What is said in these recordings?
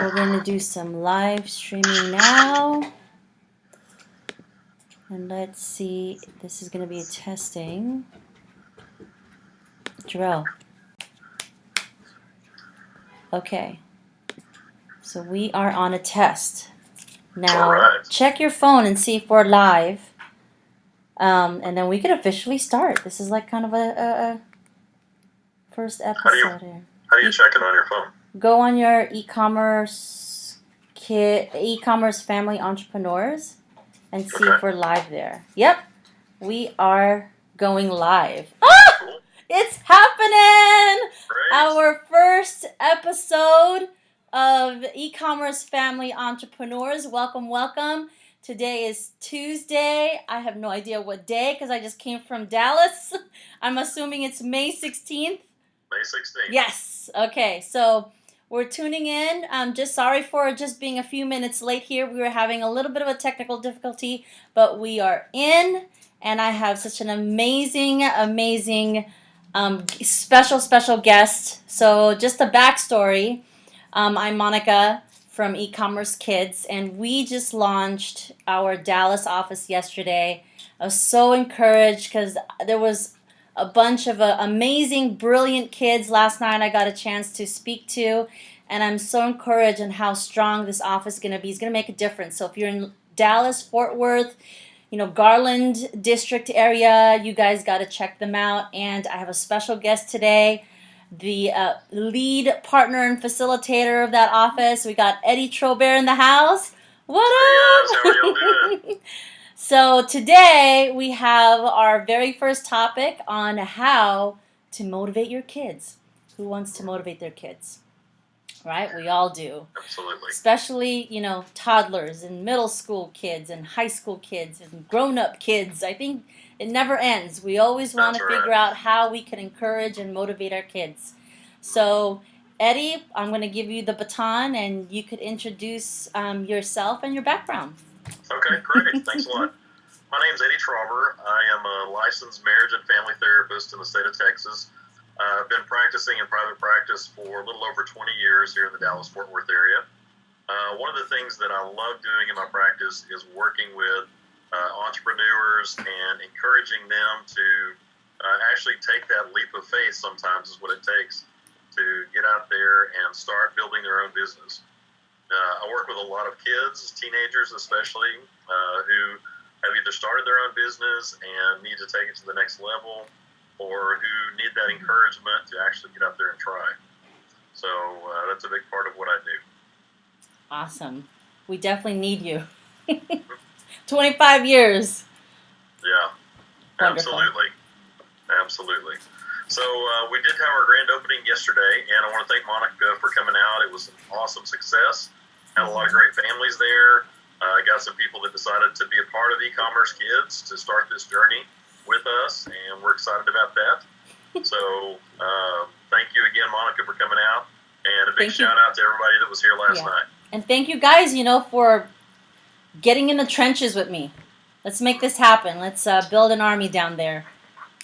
We're going to do some live streaming now. And let's see, this is going to be a testing. Drill. Okay. So we are on a test. Now, check your phone and see if we're live. And then we could officially start. This is like kind of a first episode here. How do you check it on your phone? Go on your eCommerce family entrepreneurs and see if we're live there. Yep, we are going live. Cool. It's happening! Great. Our first episode of eCommerce family entrepreneurs. Welcome, welcome. Today is Tuesday. I have no idea what day because I just came from Dallas. I'm assuming it's May 16th. May 16th. Yes. Okay. So we're tuning in. I'm just sorry for just being a few minutes late here. We were having a little bit of a technical difficulty, but we are in, and I have such an amazing special guest. So just a backstory. I'm Monica from eCommerce Kids, and we just launched our Dallas office yesterday. I was so encouraged because there was a bunch of amazing, brilliant kids last night I got a chance to speak to, and I'm so encouraged in how strong this office is going to be. It's going to make a difference. So if you're in Dallas, Fort Worth, Garland district area, you guys got to check them out. And I have a special guest today, the lead partner and facilitator of that office. We got Eddie Traughber in the house. What up? Hey guys, how are y'all doing? So today we have our very first topic on how to motivate your kids. Who wants to motivate their kids? Right? We all do. Absolutely. Especially, toddlers and middle school kids and high school kids and grown-up kids. I think it never ends. We always want to figure out how we can encourage and motivate our kids. So, Eddie, I'm going to give you the baton, and you could introduce yourself and your background. Okay, great. Thanks a lot. My name's Eddie Traughber. I am a licensed marriage and family therapist in the state of Texas. I've been practicing in private practice for a little over 20 years here in the Dallas-Fort Worth area. One of the things that I love doing in my practice is working with entrepreneurs and encouraging them to actually take that leap of faith sometimes is what it takes to get out there and start building their own business. I work with a lot of kids, teenagers especially, who have either started their own business and need to take it to the next level, or who need that encouragement to actually get out there and try. So that's a big part of what I do. Awesome. We definitely need you. 25 years. Yeah, Wonderful. Absolutely. So we did have our grand opening yesterday, and I want to thank Monica for coming out. It was an awesome success. Had a lot of great families there. Got some people that decided to be a part of eCommerce Kids to start this journey with us, and we're excited about that. So thank you again, Monica, for coming out, and a big shout out to everybody that was here last night. And thank you guys, for getting in the trenches with me. Let's make this happen. Let's build an army down there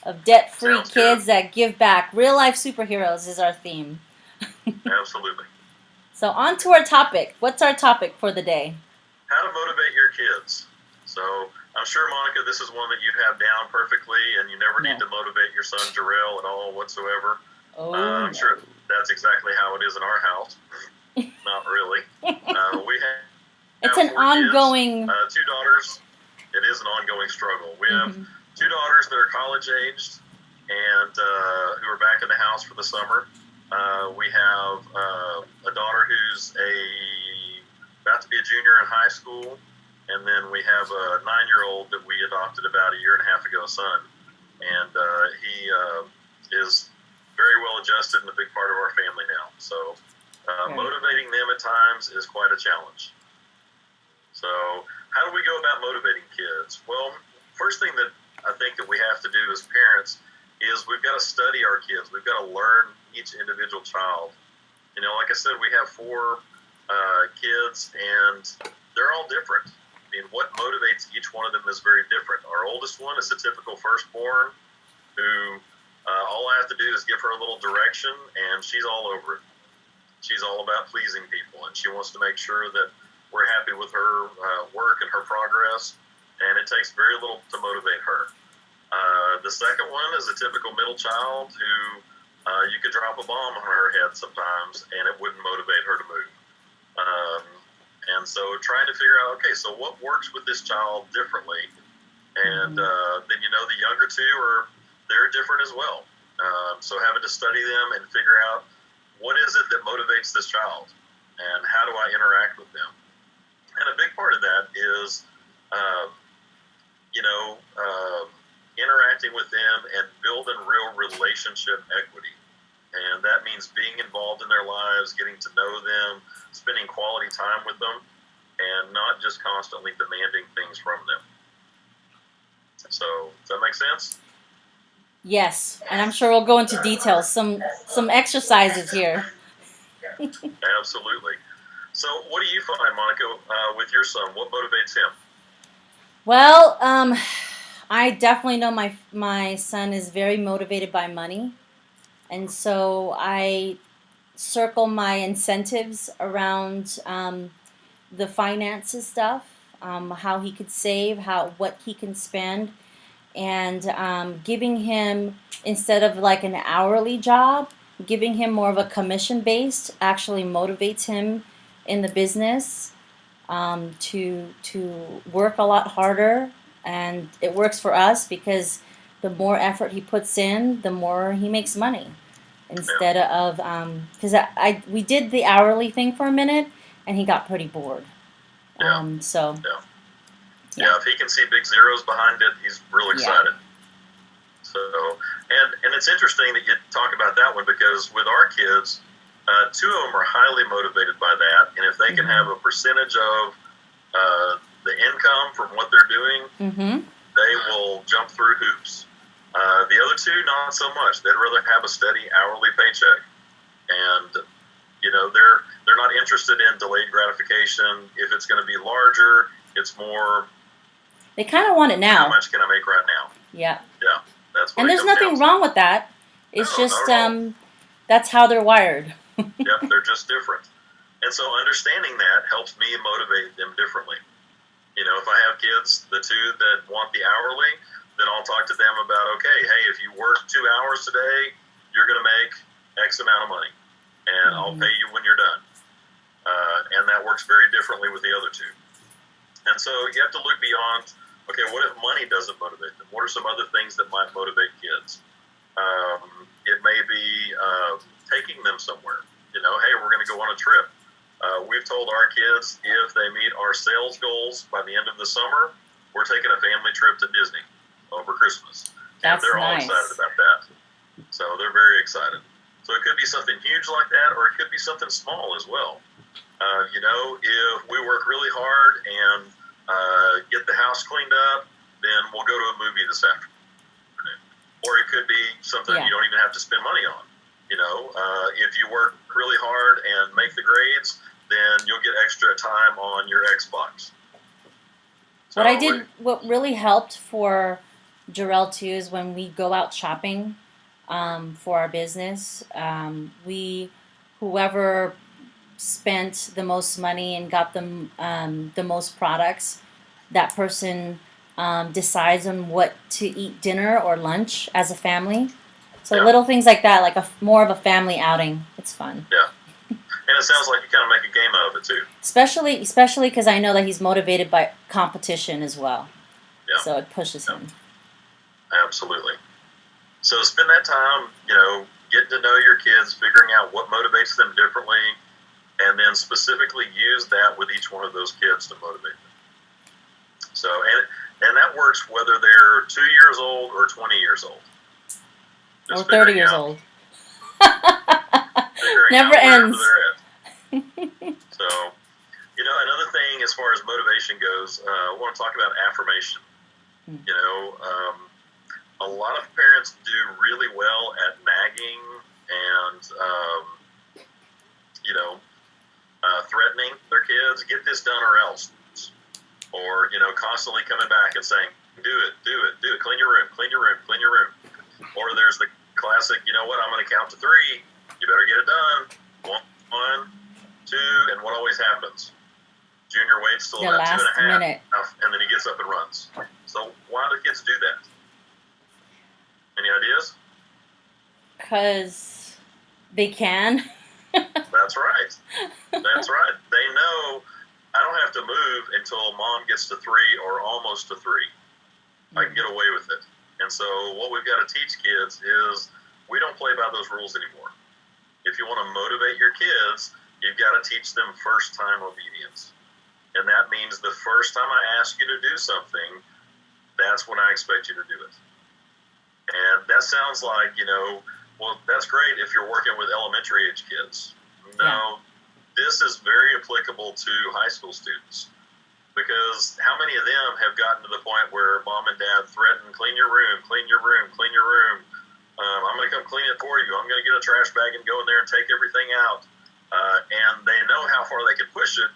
of debt-free kids that give back. Real-life superheroes is our theme. Absolutely. So on to our topic. What's our topic for the day? How to motivate your kids. So I'm sure, Monica, this is one that you have down perfectly, and you never need to motivate your son Jarrell at all whatsoever. I'm sure that's exactly how it is in our house. Not really. We have it's an ongoing... Kids, 2 daughters. It is an ongoing struggle. We have 2 daughters that are college-aged and who are back in the house for the summer. We have a daughter who's about to be a junior in high school, and then we have a 9-year-old that we adopted about a year and a half ago, son. And he is very well adjusted and a big part of our family now. So motivating them at times is quite a challenge. So how do we go about motivating kids? Well, first thing that I think that we have to do as parents is we've got to study our kids. We've got to learn each individual child. Like I said, we have 4 kids, and they're all different. I mean, what motivates each one of them is very different. Our oldest one is a typical firstborn who all I have to do is give her a little direction, and she's all over it. she's all about pleasing people, and she wants to make sure that we're happy with her work and her progress, and it takes very little to motivate her. The second one is a typical middle child who you could drop a bomb on her head sometimes, and it wouldn't motivate her to move. And so trying to figure out, okay, so what works with this child differently? And then, the younger two they're different as well. So having to study them and figure out what is it that motivates this child and how do I interact with them? And a big part of that is, interacting with them and building real relationship equity. And that means being involved in their lives, getting to know them, spending quality time with them, and not just constantly demanding things from them. So, does that make sense? Yes, and I'm sure we'll go into details, some exercises here. Absolutely. So, what do you find, Monica, with your son? What motivates him? Well, I definitely know my son is very motivated by money, and so I circle my incentives around the finances stuff, how he could save, what he can spend, and giving him, instead of like an hourly job, giving him more of a commission based actually motivates him in the business, to work a lot harder, and it works for us because the more effort he puts in, the more he makes money. Instead of because we did the hourly thing for a minute, and he got pretty bored. Yeah, if he can see big zeros behind it, he's real excited. So, and it's interesting that you talk about that one, because with our kids, two of them are highly motivated by that, and if they can have a percentage of the income from what they're doing, they will jump through hoops. The other two, not so much. They'd rather have a steady hourly paycheck, and they're not interested in delayed gratification. If it's going to be larger, it's more. They kind of want it now. How much can I make right now? Yeah. Yeah, that's what. And there's nothing wrong with that. It's just that's how they're wired. Yep, they're just different, and so understanding that helps me motivate them differently. If I have kids, the two that want the hourly, then I'll talk to them about, okay, hey, if you work 2 hours today, you're going to make X amount of money, and I'll pay you when you're done. And that works very differently with the other two. And so you have to look beyond, okay, what if money doesn't motivate them? What are some other things that might motivate kids? It may be taking them somewhere. Hey, we're going to go on a trip. We've told our kids, if they meet our sales goals by the end of the summer, we're taking a family trip to Disney over Christmas. And they're all excited about that. So they're very excited. So it could be something huge like that, or it could be something small as well. If we work really hard and get the house cleaned up, then we'll go to a movie this afternoon. Or it could be something you don't even have to spend money on. If you work really hard and make the grades, then you'll get extra time on your Xbox. So what really helped for Jarrell too is when we go out shopping for our business, whoever spent the most money and got the most products, that person decides on what to eat dinner or lunch as a family. So little things like that, like more of a family outing. It's fun. Yeah, and it sounds like you kind of make a game out of it too. Especially because I know that he's motivated by competition as well. Yeah. So it pushes him. Absolutely. So spend that time, getting to know your kids, figuring out what motivates them differently, and then specifically use that with each one of those kids to motivate them. So, and that works whether they're 2 years old or 20 years old. Or 30 years old. Never ends. So, another thing as far as motivation goes, I want to talk about affirmation. A lot of parents do really well at nagging and, threatening their kids, get this done or else. Or, constantly coming back and saying, do it, clean your room. Or there's the classic, I'm going to count to 3. You better get it done. 1, And what always happens? Junior waits till The about 2.5 last minute. and then he gets up and runs. So why do kids do that? Any ideas? Because they can. That's right. That's right. They know I don't have to move until mom gets to 3 or almost to 3. I can get away with it. And so what we've got to teach kids is we don't play by those rules anymore. If you want to motivate your kids, you've got to teach them first-time obedience. And that means the first time I ask you to do something, that's when I expect you to do it. And that sounds like, well, that's great if you're working with elementary age kids. No, this is very applicable to high school students. Because how many of them have gotten to the point where mom and dad threaten, clean your room, clean your room, clean your room. I'm going to come clean it for you. I'm going to get a trash bag and go in there and take everything out. And they know how far they can push it,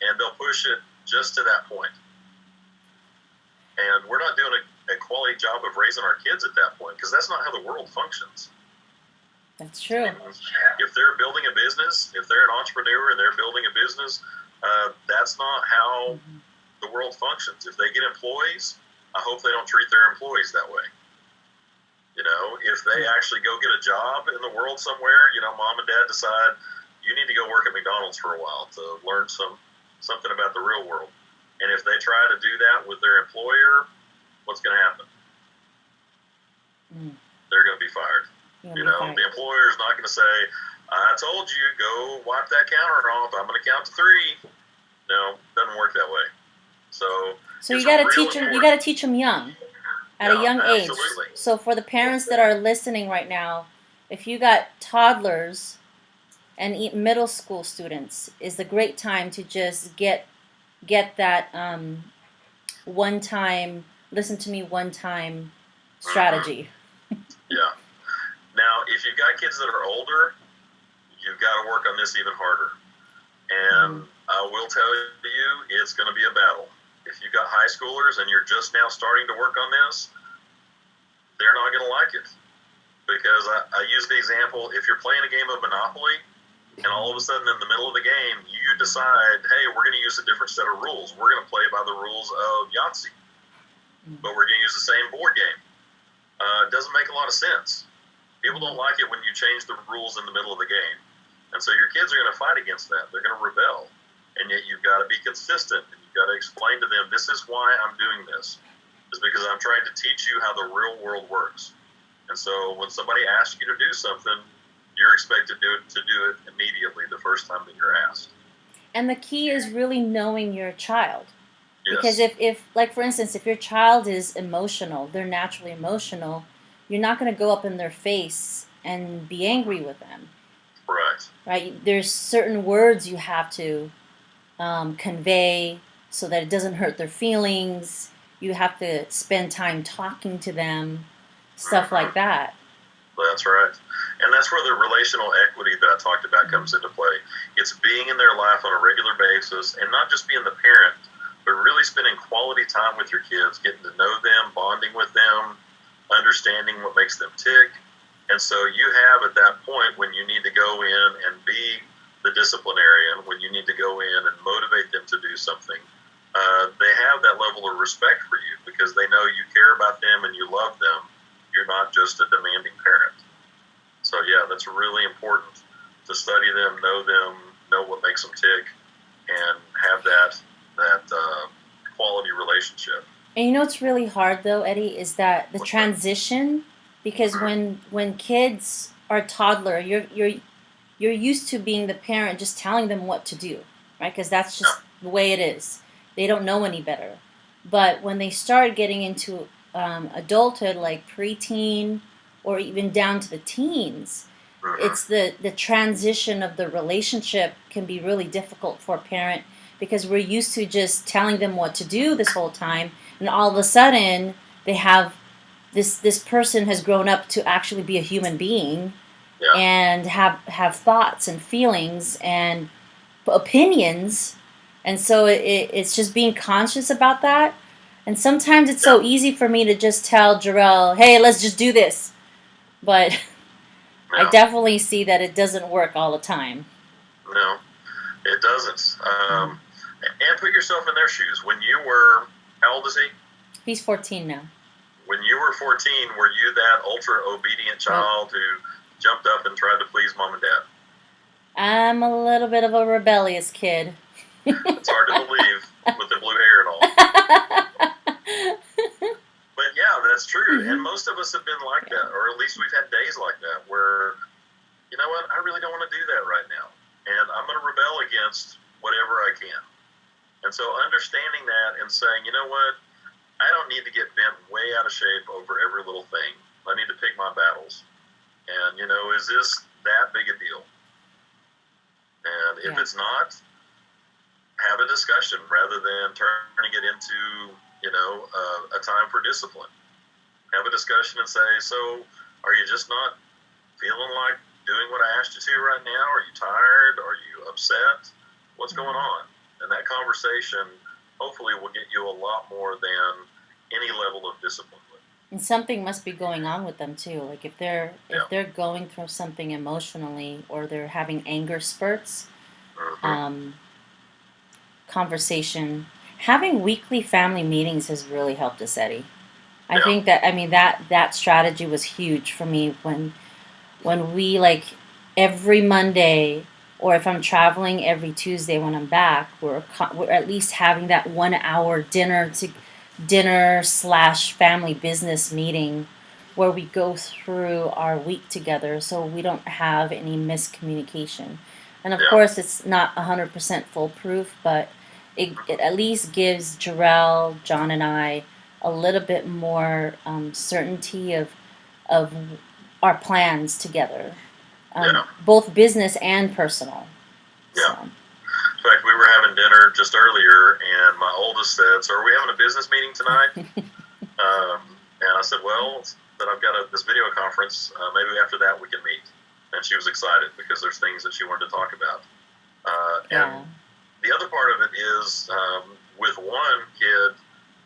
and they'll push it just to that point. And we're not doing a quality job of raising our kids at that point, because that's not how the world functions. That's true. If they're building a business, if they're an entrepreneur and they're building a business, that's not how the world functions. If they get employees, I hope they don't treat their employees that way. If they actually go get a job in the world somewhere, mom and dad decide you need to go work at McDonald's for a while to learn something about the real world. And if they try to do that with their employer, what's going to happen? They're going to be fired. The employer's not going to say, I told you, go wipe that counter off. I'm going to count to 3. No, doesn't work that way. So you got to teach them. You got to teach them young, at a young age. Absolutely. So for the parents that are listening right now, if you got toddlers and middle school students, is a great time to just get that one-time, listen to me one-time strategy. Yeah. Now, if you've got kids that are older, you've got to work on this even harder. And I will tell you, it's going to be a battle. If you've got high schoolers and you're just now starting to work on this, they're not going to like it. Because I use the example, if you're playing a game of Monopoly, and all of a sudden in the middle of the game, you decide, hey, we're going to use a different set of rules. We're going to play by the rules of Yahtzee. But we're going to use the same board game. It doesn't make a lot of sense. People don't like it when you change the rules in the middle of the game. And so your kids are going to fight against that. They're going to rebel. And yet you've got to be consistent. And you've got to explain to them, this is why I'm doing this. It's because I'm trying to teach you how the real world works. And so when somebody asks you to do something, you're expected to do it immediately the first time that you're asked. And the key is really knowing your child. Yes. Because if, like for instance, if your child is emotional, they're naturally emotional, you're not going to go up in their face and be angry with them. Right? There's certain words you have to convey so that it doesn't hurt their feelings. You have to spend time talking to them, stuff like that. That's right. And that's where the relational equity that I talked about comes into play. It's being in their life on a regular basis and not just being the parent, but really spending quality time with your kids, getting to know them, bonding with them, understanding what makes them tick. And so you have at that point when you need to go in and be the disciplinarian, when you need to go in and motivate them to do something, they have that level of respect for you because they know you care about them and you love them. You're not just a demanding parent. So yeah, that's really important to study them, know what makes them tick, and have that quality relationship. And what's really hard though, Eddie, is that the transition, because when kids are toddler, you're used to being the parent, just telling them what to do, right? Because that's just the way it is. They don't know any better. But when they start getting into adulthood, like preteen or even down to the teens, it's the transition of the relationship can be really difficult for a parent because we're used to just telling them what to do this whole time, and all of a sudden they have this person has grown up to actually be a human being and have thoughts and feelings and opinions, and so it's just being conscious about that. And sometimes it's so easy for me to just tell Jarrell, hey, let's just do this. But I definitely see that it doesn't work all the time. No. It doesn't. And put yourself in their shoes. When you were, how old is he? He's 14 now. When you were 14, were you that ultra obedient child who jumped up and tried to please mom and dad? I'm a little bit of a rebellious kid. It's hard to believe with the blue hair and all. But yeah, that's true. And most of us have been like that, or at least we've had days like that where, you know what, I really don't want to do that right now. And I'm going to rebel against whatever I can. And so understanding that and saying, you know what, I don't need to get bent way out of shape over every little thing. I need to pick my battles. And, you know, is this that big a deal? And if it's not, have a discussion rather than turning it into, you know, a time for discipline. Have a discussion and say, so are you just not feeling like doing what I asked you to right now? Are you tired? Are you upset? What's going on? And that conversation hopefully will get you a lot more than any level of discipline. And something must be going on with them too. Like if they're going through something emotionally, or they're having anger spurts, conversation, having weekly family meetings has really helped us, Eddie. I think that, I mean, that strategy was huge for me when we, like, every Monday, or if I'm traveling, every Tuesday when I'm back, we're at least having that 1 hour dinner/family business meeting where we go through our week together, so we don't have any miscommunication. And of course, it's not 100% foolproof, but it at least gives Jarrell, John, and I a little bit more certainty of our plans together, both business and personal. Yeah. So. In fact, we were having dinner just earlier, and my oldest said, "So are we having a business meeting tonight?" And I said, "Well, that I've got this video conference. Maybe after that we can meet." And she was excited because there's things that she wanted to talk about. And the other part of it is with one kid,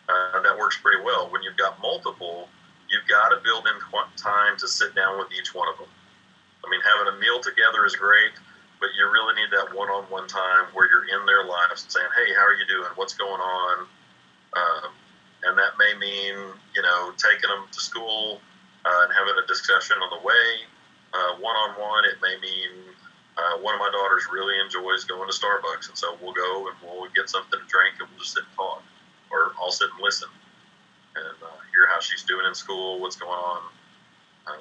that works pretty well. When you've got multiple, you've got to build in time to sit down with each one of them. I mean, having a meal together is great, but you really need that one-on-one time where you're in their lives saying, "Hey, how are you doing? What's going on?" And that may mean, you know, taking them to school and having a discussion on the way. One-on-one, it may mean one of my daughters really enjoys going to Starbucks, and so we'll go and we'll get something to drink and we'll just sit and talk. Or I'll sit and listen and hear how she's doing in school, what's going on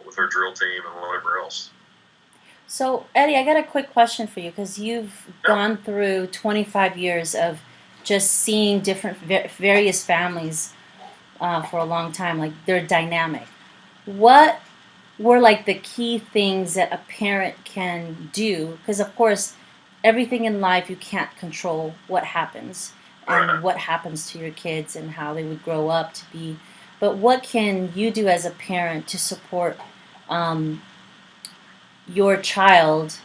with her drill team and whatever else. So, Eddie, I got a quick question for you, because you've gone through 25 years of just seeing various families for a long time. Like, they're dynamic. What were, like, the key things that a parent can do? Because, of course, everything in life you can't control what happens and what happens to your kids and how they would grow up to be. But what can you do as a parent to support your child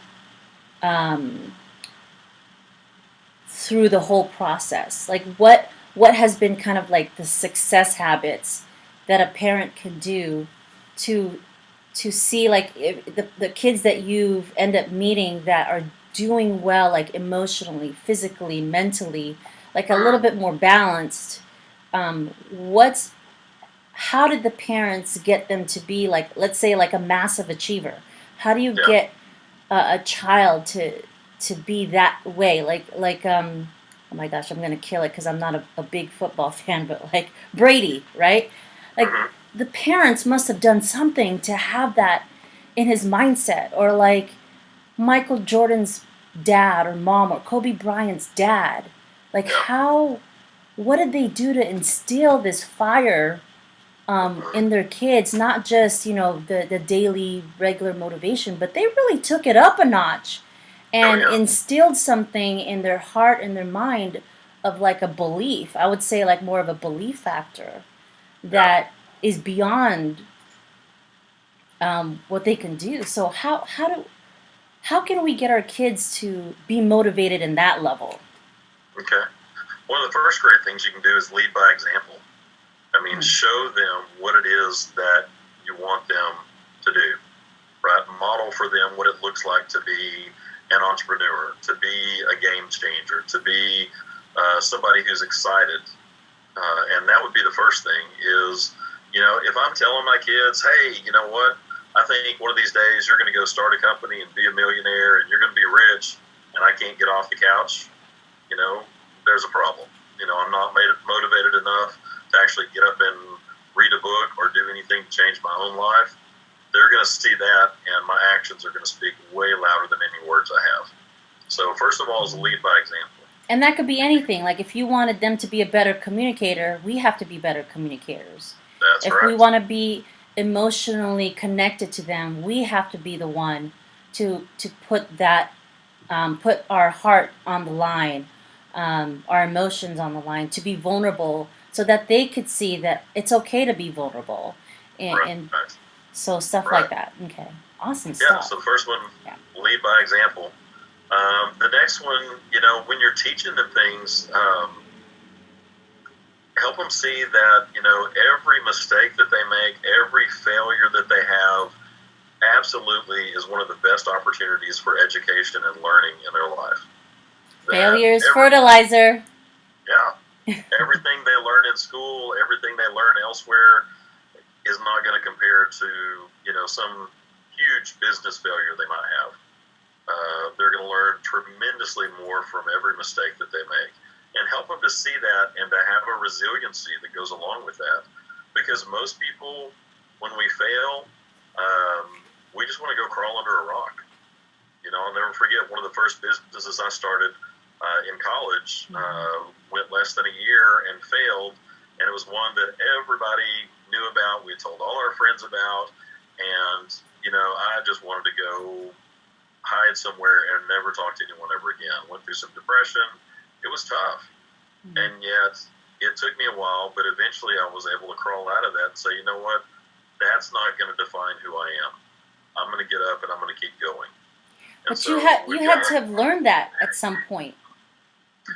through the whole process? Like, what has been kind of like the success habits that a parent can do to see, like, if the kids that you end up meeting that are doing well, like emotionally, physically, mentally, like a little bit more balanced? How did the parents get them to be, like, let's say, like a massive achiever? How do you get a child to be that way? Like oh my gosh, I'm gonna kill it because I'm not a big football fan, but like Brady, right? Like the parents must have done something to have that in his mindset, or like Michael Jordan's dad or mom, or Kobe Bryant's dad. Like what did they do to instill this fire in their kids? Not just, you know, the daily regular motivation, but they really took it up a notch and instilled something in their heart and their mind of like a belief. I would say like more of a belief factor that is beyond what they can do. So how can we get our kids to be motivated in that level? Okay. One of the first great things you can do is lead by example. I mean, show them what it is that you want them to do, right? Model for them what it looks like to be an entrepreneur, to be a game changer, to be somebody who's excited. And that would be the first thing is, if I'm telling my kids, hey, you know what, I think one of these days you're going to go start a company and be a millionaire and you're going to be rich, and I can't get off the couch, there's a problem. I'm not motivated enough to actually get up and read a book or do anything to change my own life. They're going to see that, and my actions are going to speak way louder than any words I have. So first of all is lead by example. And that could be anything. Like if you wanted them to be a better communicator, we have to be better communicators. That's right. If we want to be emotionally connected to them, we have to be the one to put that, put our heart on the line, our emotions on the line, to be vulnerable, so that they could see that it's okay to be vulnerable, and so stuff like that. Okay, awesome stuff. Yeah. So the first one, lead by example. The next one, when you're teaching them things, help them see that, every mistake that they make, every failure that they have, absolutely is one of the best opportunities for education and learning in their life. Failure is fertilizer. Yeah. Everything they learn in school, everything they learn elsewhere is not going to compare to, some huge business failure they might have. They're going to learn tremendously more from every mistake that they make, and help them to see that and to have a resiliency that goes along with that. Because most people, when we fail, we just want to go crawl under a rock. I'll never forget one of the first businesses I started in college, went less than a year and failed, and it was one that everybody knew about. We told all our friends about, and I just wanted to go hide somewhere and never talk to anyone ever again. Went through some depression. It was tough, and yet it took me a while, but eventually I was able to crawl out of that and say, you know what, that's not going to define who I am. I'm going to get up and I'm going to keep going. And but so you had to have learned that at some point,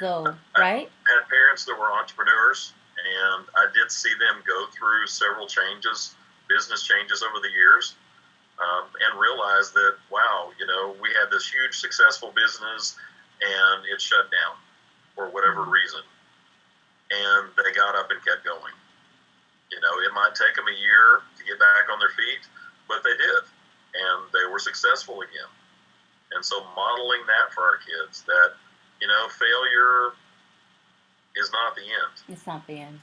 though, right? I had parents that were entrepreneurs, and I did see them go through several changes, business changes over the years, and realize that, wow, we had this huge successful business and it shut down for whatever reason. And they got up and kept going. It might take them a year to get back on their feet, but they did. And they were successful again. And so modeling that for our kids, that, failure is not the end. It's not the end.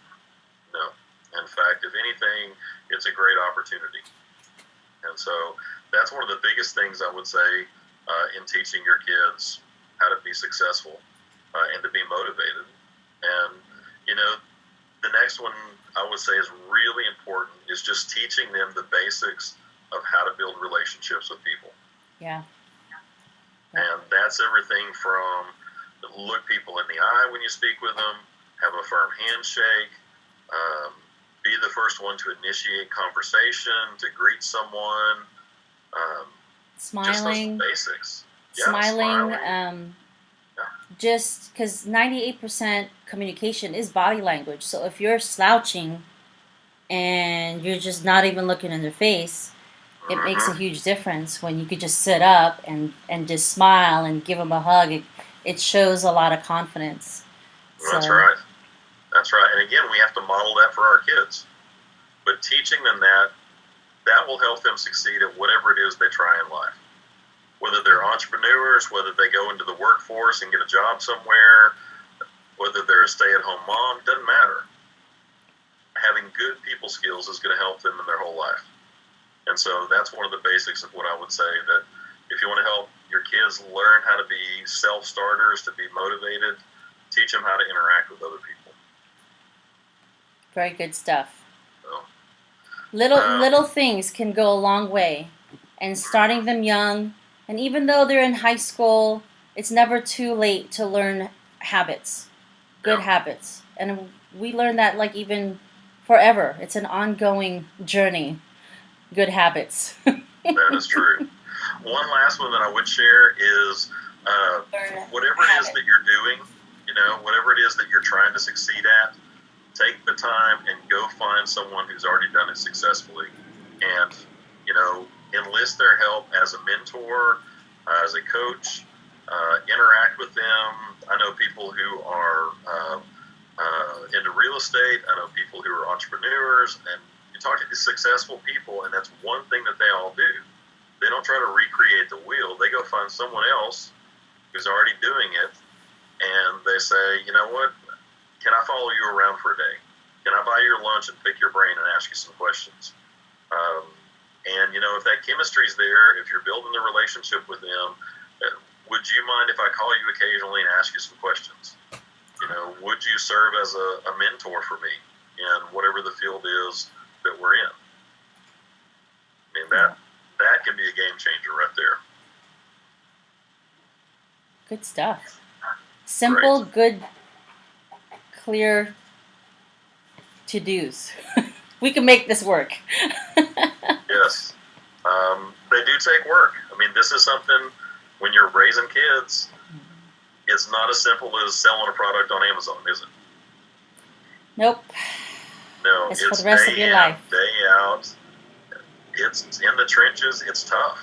No. In fact, if anything, it's a great opportunity. And so that's one of the biggest things I would say in teaching your kids how to be successful and to be motivated. And, the next one I would say is really important is just teaching them the basics of how to build relationships with people. Yeah. And that's everything from look people in the eye when you speak with them, have a firm handshake, be the first one to initiate conversation, to greet someone. Smiling. Just those basics. Yeah, smiling. Just because 98% communication is body language. So if you're slouching and you're just not even looking in their face, it makes a huge difference when you could just sit up and just smile and give them a hug. It shows a lot of confidence. That's right. That's right. And again, we have to model that for our kids. But teaching them that will help them succeed at whatever it is they try in life. Whether they're entrepreneurs, whether they go into the workforce and get a job somewhere, whether they're a stay-at-home mom, doesn't matter. Having good people skills is going to help them in their whole life. And so that's one of the basics of what I would say, that if you want to help your kids learn how to be self-starters, to be motivated, teach them how to interact with other people. Very good stuff. So, little things can go a long way. And starting them young, and even though they're in high school, it's never too late to learn habits, good habits. And we learn that even forever. It's an ongoing journey, good habits. That is true. One last one that I would share is whatever it is that you're doing, whatever it is that you're trying to succeed at, take the time and go find someone who's already done it successfully, and enlist their help as a mentor, as a coach, interact with them. I know people who are into real estate. I know people who are entrepreneurs, and you talk to these successful people, and that's one thing that they all do. They don't try to recreate the wheel. They go find someone else who's already doing it, and they say, you know what, can I follow you around for a day? Can I buy your lunch and pick your brain and ask you some questions? And, you know, if that chemistry's there, if you're building the relationship with them, would you mind if I call you occasionally and ask you some questions? You know, would you serve as a mentor for me in whatever the field is that we're in? I mean, that can be a game changer right there. Good stuff. Simple, Great. good, clear to-dos. We can make this work. Yes. They do take work. I mean, this is something, when you're raising kids, it's not as simple as selling a product on Amazon, is it? Nope. No, It's it's for the rest day of your in, life. day out. It's in the trenches. It's tough.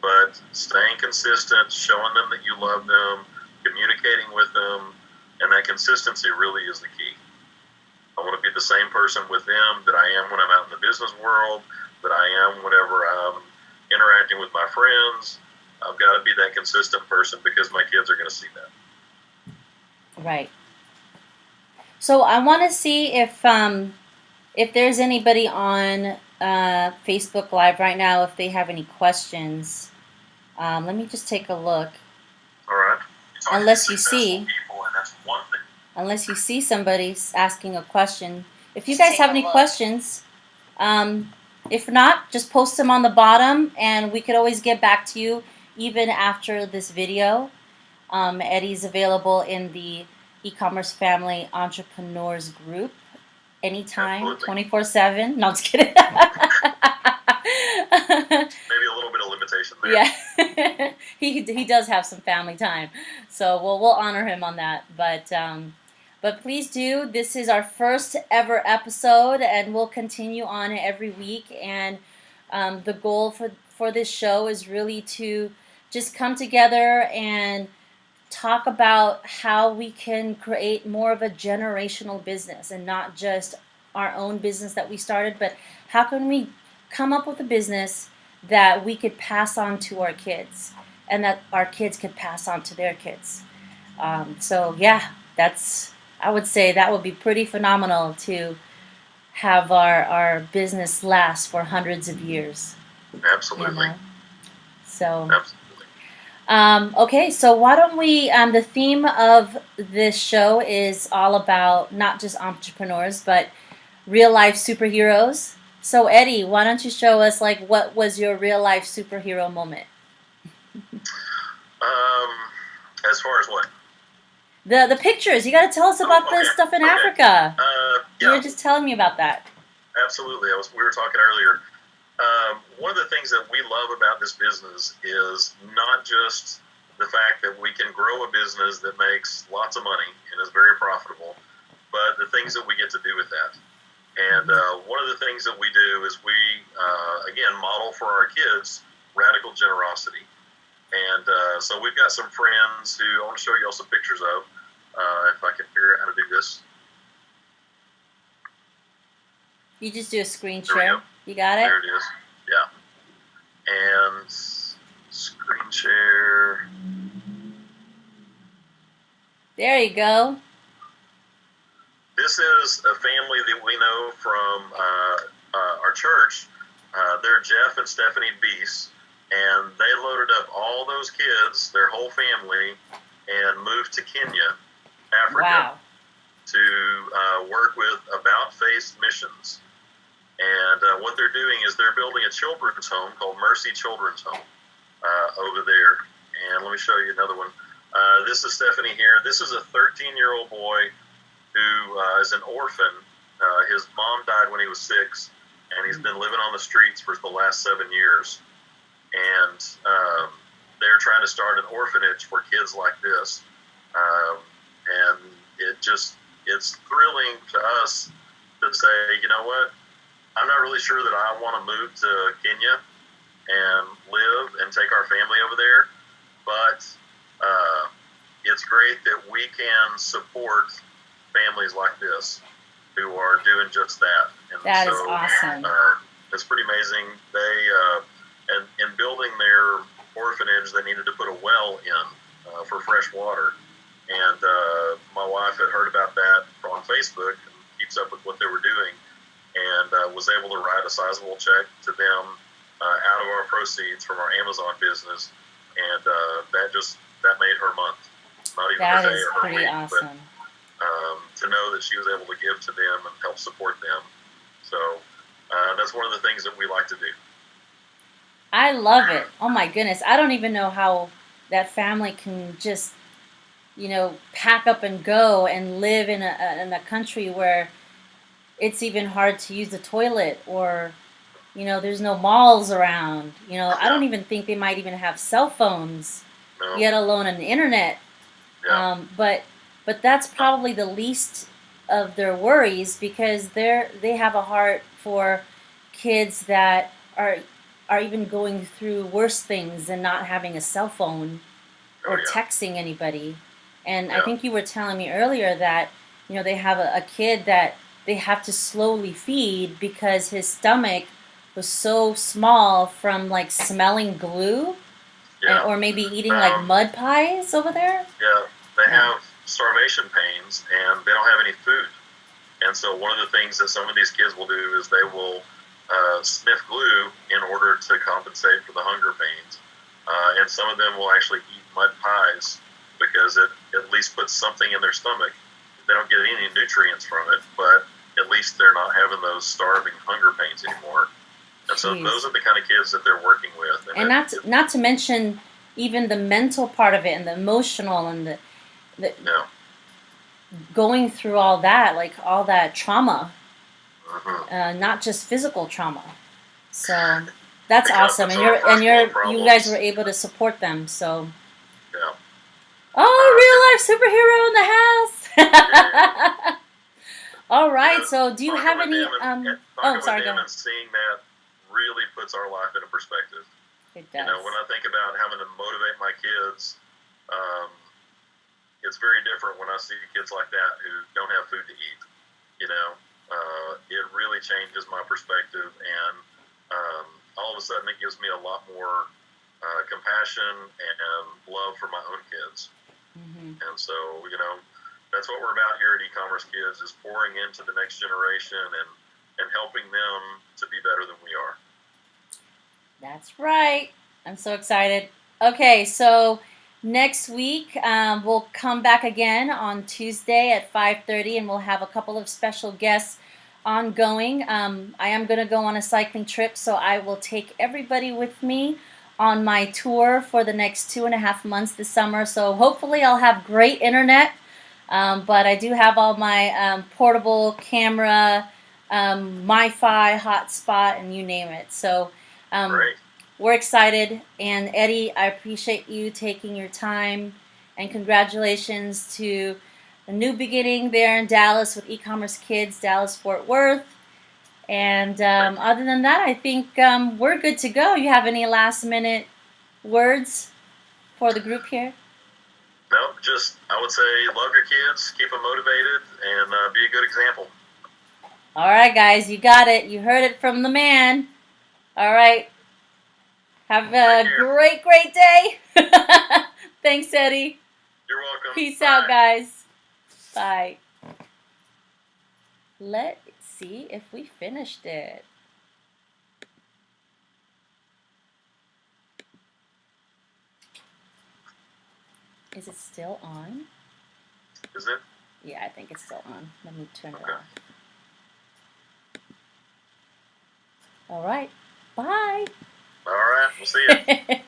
But staying consistent, showing them that you love them, communicating with them, and that consistency really is the key. I want to be the same person with them that I am when I'm out in the business world, that I am whenever I'm interacting with my friends. I've got to be that consistent person because my kids are going to see that. Right. So I want to see if there's anybody on Facebook Live right now, if they have any questions. Let me just take a look. All right. Unless you see, people, and that's one thing. unless you see somebody asking a question. If you guys have any questions, if not, just post them on the bottom, and we could always get back to you even after this video. Eddie's available in the eCommerce Family Entrepreneurs Group anytime, 24/7. No, I'm just kidding. Maybe a little bit of limitation there. Yeah, he does have some family time, so we'll honor him on that. But please do. This is our first ever episode, and we'll continue on every week. And the goal for this show is really to just come together and talk about how we can create more of a generational business, and not just our own business that we started, but how can we come up with a business that we could pass on to our kids, and that our kids could pass on to their kids. So yeah, I would say that would be pretty phenomenal to have our business last for hundreds of years. Absolutely. You know? So. Absolutely. Okay, so why don't we, the theme of this show is all about not just entrepreneurs, but real life superheroes. So Eddie, why don't you show us, like, what was your real life superhero moment? As far as what? The pictures. You got to tell us about this stuff in Africa. Yeah. You were just telling me about that. Absolutely. We were talking earlier. One of the things that we love about this business is not just the fact that we can grow a business that makes lots of money and is very profitable, but the things that we get to do with that. And one of the things that we do is we, again, model for our kids radical generosity. And so we've got some friends who I want to show you all some pictures of, if I can figure out how to do this. You just do a screen share. You got it? There it is. Yeah. And screen share. There you go. This is a family that we know from our church. They're Jeff and Stephanie Beese, and they loaded up all those kids, their whole family, and moved to Kenya, Africa, to work with About Face Missions. And what they're doing is they're building a children's home called Mercy Children's Home over there. And let me show you another one. This is Stephanie here. This is a 13-year-old boy who is an orphan. His mom died when he was 6, and he's been living on the streets for the last 7 years. And they're trying to start an orphanage for kids like this. And it's thrilling to us to say, you know what? I'm not really sure that I want to move to Kenya and live and take our family over there, but it's great that we can support families like this who are doing just that. And That so is awesome. it's pretty amazing. They and in building their orphanage, they needed to put a well in for fresh water. And my wife had heard about that on Facebook and keeps up with what they were doing, and was able to write a sizable check to them out of our proceeds from our Amazon business, and that made her month. Not even That her day is or her pretty week, awesome. but to know that she was able to give to them and help support them. So that's one of the things that we like to do. I love it. Oh my goodness. I don't even know how that family can just, pack up and go and live in a country where it's even hard to use the toilet, or, there's no malls around. I don't Yeah. even think they might even have cell phones, No. yet alone an internet. Yeah. But that's probably the least of their worries, because they have a heart for kids that are even going through worse things than not having a cell phone Oh or yeah. texting anybody. And I Yeah. think you were telling me earlier that they have a kid that they have to slowly feed because his stomach was so small from like smelling glue, Yeah. or maybe eating like mud pies over there. Yeah. They Yeah. have starvation pains and they don't have any food. And so one of the things that some of these kids will do is they will sniff glue in order to compensate for the hunger pains. And some of them will actually eat mud pies because it at least puts something in their stomach. They don't get any nutrients from it, but at least they're not having those starving hunger pains anymore. And so Jeez. those are the kind of kids that they're working with. And not to mention even the mental part of it, and the emotional, and the Yeah. going through all that, like all that trauma, Mm-hmm. not just physical trauma. So that's Because awesome, it's and our first world you guys problems. were able to support them. So, Yeah. oh, real life superhero in the house. All right. Yeah, So, do you have any? talking Oh, with sorry. Go them ahead. and seeing that really puts our life into perspective. It You does. know, when I think about having to motivate my kids, um, it's very different when I see kids like that who don't have food to eat. You know, it really changes my perspective, and all of a sudden it gives me a lot more compassion and love for my own kids. Mm-hmm. And so, you know, that's what we're about here at eCommerce Kids, is pouring into the next generation and helping them to be better than we are. That's right. I'm so excited. Okay, so next week we'll come back again on Tuesday at 5:30, and we'll have a couple of special guests ongoing. I am going to go on a cycling trip, so I will take everybody with me on my tour for the next 2.5 months this summer. So hopefully I'll have great internet, but I do have all my portable camera, Wi-Fi, hotspot, and you name it. So Great. we're excited. And Eddie, I appreciate you taking your time, and congratulations to a new beginning there in Dallas with eCommerce Kids, Dallas Fort Worth. And other than that, I think we're good to go. You have any last minute words for the group here? No, just, I would say, love your kids, keep them motivated, and be a good example. All right, guys, you got it. You heard it from the man. All right. Have a great, great day. Thanks, Eddie. You're welcome. Peace Bye. out, guys. Bye. Let's see if we finished it. Is it still on? Is it? Yeah, I think it's still on. Let me turn it Okay. off. All right. Bye. All right. We'll see you.